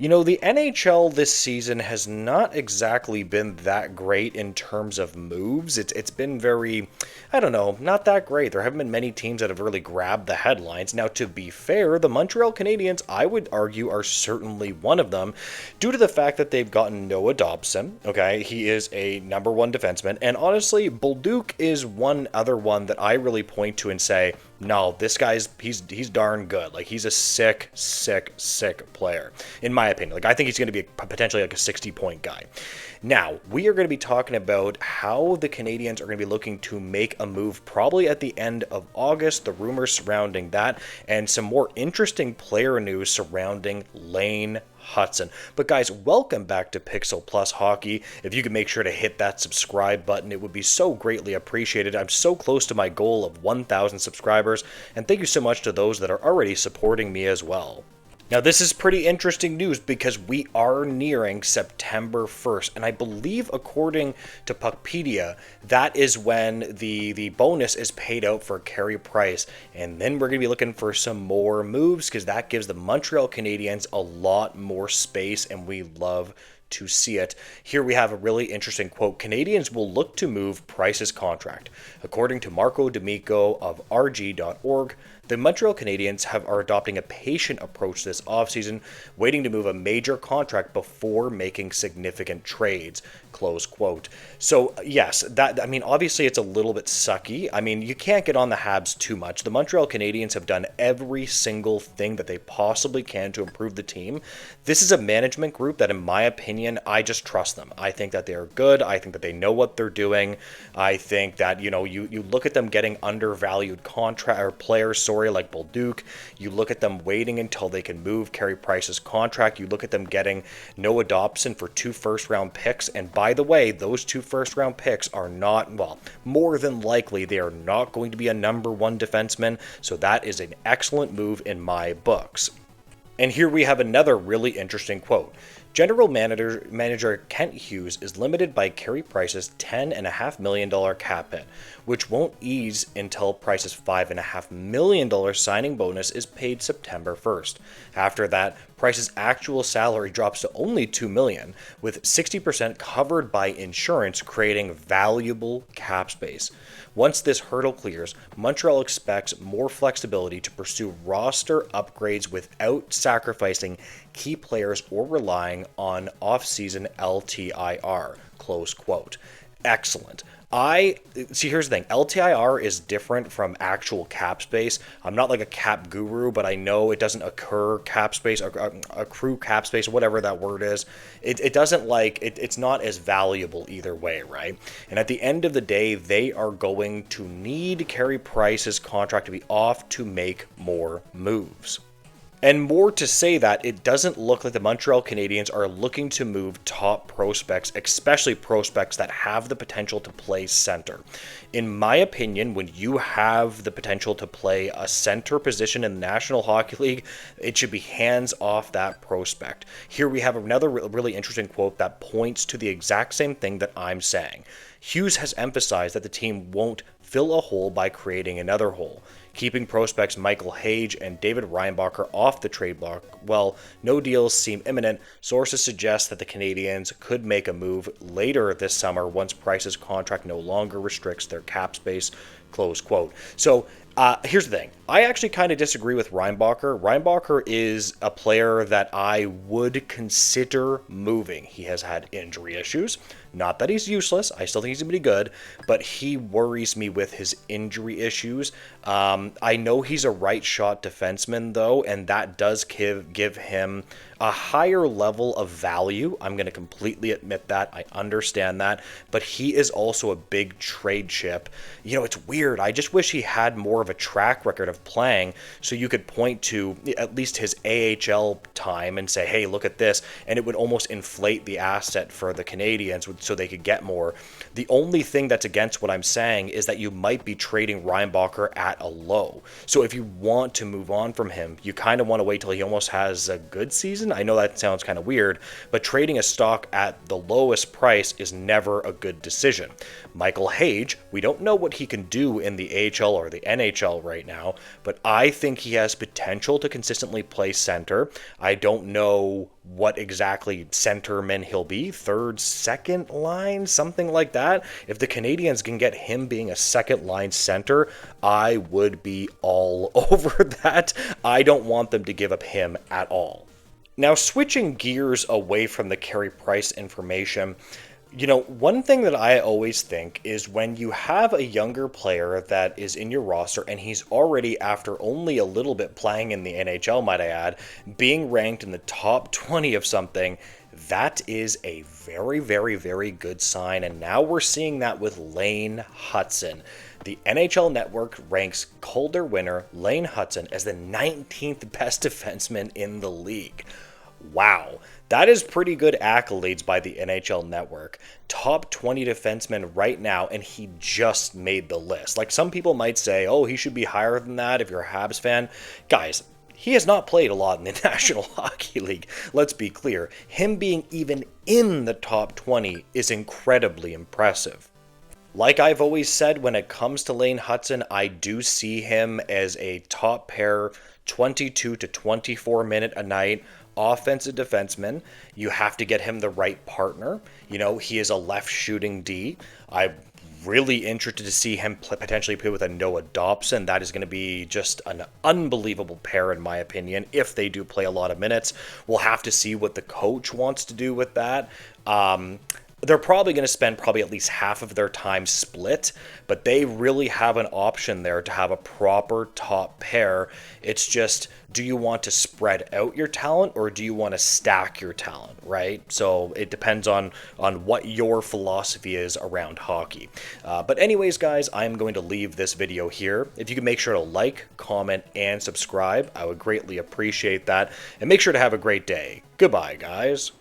The NHL this season has not exactly been that great in terms of moves. It's been very, I don't know, not that great. There haven't been many teams that have really grabbed the headlines. Now, to be fair, the Montreal Canadiens, I would argue, are certainly one of them, due to the fact that they've gotten Noah Dobson. Okay, he is a number one defenseman, and honestly, Bolduc is one other one that I really point to and say, no, this guy's he's darn good. Like, he's a sick player, in my opinion. Like, I think he's going to be potentially like a 60-point guy. Now, we are going to be talking about how the Canadiens are going to be looking to make a move probably at the end of August, the rumors surrounding that, and some more interesting player news surrounding Lane Hutson. But guys, welcome back to Pixel Plus Hockey. If you could make sure to hit that subscribe button, it would be so greatly appreciated. I'm so close to my goal of 1,000 subscribers, and thank you so much to those that are already supporting me as well. Now, this is pretty interesting news because we are nearing September 1st, and I believe, according to Puckpedia, that is when the bonus is paid out for Carey Price, and then we're going to be looking for some more moves because that gives the Montreal Canadiens a lot more space, and we love to see it. Here we have a really interesting quote. Canadiens will look to move Price's contract. According to Marco D'Amico of RG.org, the Montreal Canadiens are adopting a patient approach this offseason, waiting to move a major contract before making significant trades. Close quote. So, yes, obviously it's a little bit sucky. You can't get on the Habs too much. The Montreal Canadiens have done every single thing that they possibly can to improve the team. This is a management group that, in my opinion, I just trust them. I think that they are good. I think that they know what they're doing. I think that, you look at them getting undervalued players, like Bolduc. You look at them waiting until they can move Carey Price's contract. You look at them getting Noah Dobson for 2 first-round picks. And by the way, those 2 first-round picks are not, more than likely, they are not going to be a number one defenseman. So that is an excellent move in my books. And here we have another really interesting quote. General Manager Kent Hughes is limited by Carey Price's $10.5 million cap hit, which won't ease until Price's $5.5 million signing bonus is paid September 1st. After that, Price's actual salary drops to only $2 million, with 60% covered by insurance, creating valuable cap space. Once this hurdle clears, Montreal expects more flexibility to pursue roster upgrades without sacrificing key players or relying on off-season LTIR. Close quote. Excellent. Here's the thing. LTIR is different from actual cap space. I'm not like a cap guru, but I know it doesn't accrue cap space, or whatever that word is. It doesn't it's not as valuable either way, right? And at the end of the day, they are going to need Carey Price's contract to be off to make more moves. And more to say that it doesn't look like the Montreal Canadiens are looking to move top prospects, especially prospects that have the potential to play center. In my opinion, when you have the potential to play a center position in the National Hockey League, it should be hands off that prospect. Here we have another really interesting quote that points to the exact same thing that I'm saying. Hughes has emphasized that the team won't fill a hole by creating another hole. Keeping prospects Michael Hage and David Reinbacher off the trade block, while no deals seem imminent, sources suggest that the Canadiens could make a move later this summer once Price's contract no longer restricts their cap space. Close quote. So here's the thing. I actually kind of disagree with Reinbacher. Reinbacher is a player that I would consider moving. He has had injury issues. Not that he's useless. I still think he's going to be good, but he worries me with his injury issues. I know he's a right shot defenseman, though, and that does give him a higher level of value. I'm going to completely admit that. I understand that. But he is also a big trade chip. It's weird. I just wish he had more of a track record of playing so you could point to at least his AHL time and say, hey, look at this. And it would almost inflate the asset for the Canadiens so they could get more. The only thing that's against what I'm saying is that you might be trading Reinbacher at a low. So if you want to move on from him, you kind of want to wait till he almost has a good season. I know that sounds kind of weird, but trading a stock at the lowest price is never a good decision. Michael Hage, we don't know what he can do in the AHL or the NHL right now, but I think he has potential to consistently play center. I don't know what exactly centerman he'll be, third, second line, something like that. If the Canadiens can get him being a second line center, I would be all over that. I don't want them to give up him at all. Now, switching gears away from the Carey Price information, one thing that I always think is when you have a younger player that is in your roster and he's already, after only a little bit playing in the NHL, might I add, being ranked in the top 20 of something, that is a very, very, very good sign. And now we're seeing that with Lane Hutson. The NHL Network ranks Calder winner Lane Hutson as the 19th best defenseman in the league. Wow, that is pretty good accolades by the NHL Network. Top 20 defenseman right now, and he just made the list. Like, some people might say, oh, he should be higher than that if you're a Habs fan. Guys, he has not played a lot in the National Hockey League. Let's be clear. Him being even in the top 20 is incredibly impressive. Like I've always said, when it comes to Lane Hutson, I do see him as a top pair 22 to 24 minute a night offensive defenseman. You have to get him the right partner. He is a left shooting D. I'm really interested to see him potentially play with a Noah Dobson. That is going to be just an unbelievable pair, in my opinion, if they do play a lot of minutes. We'll have to see what the coach wants to do with that. They're probably going to spend at least half of their time split, but they really have an option there to have a proper top pair. It's just, do you want to spread out your talent or do you want to stack your talent, right? So it depends on what your philosophy is around hockey. But anyways, guys, I'm going to leave this video here. If you could make sure to like, comment, and subscribe, I would greatly appreciate that. And make sure to have a great day. Goodbye, guys.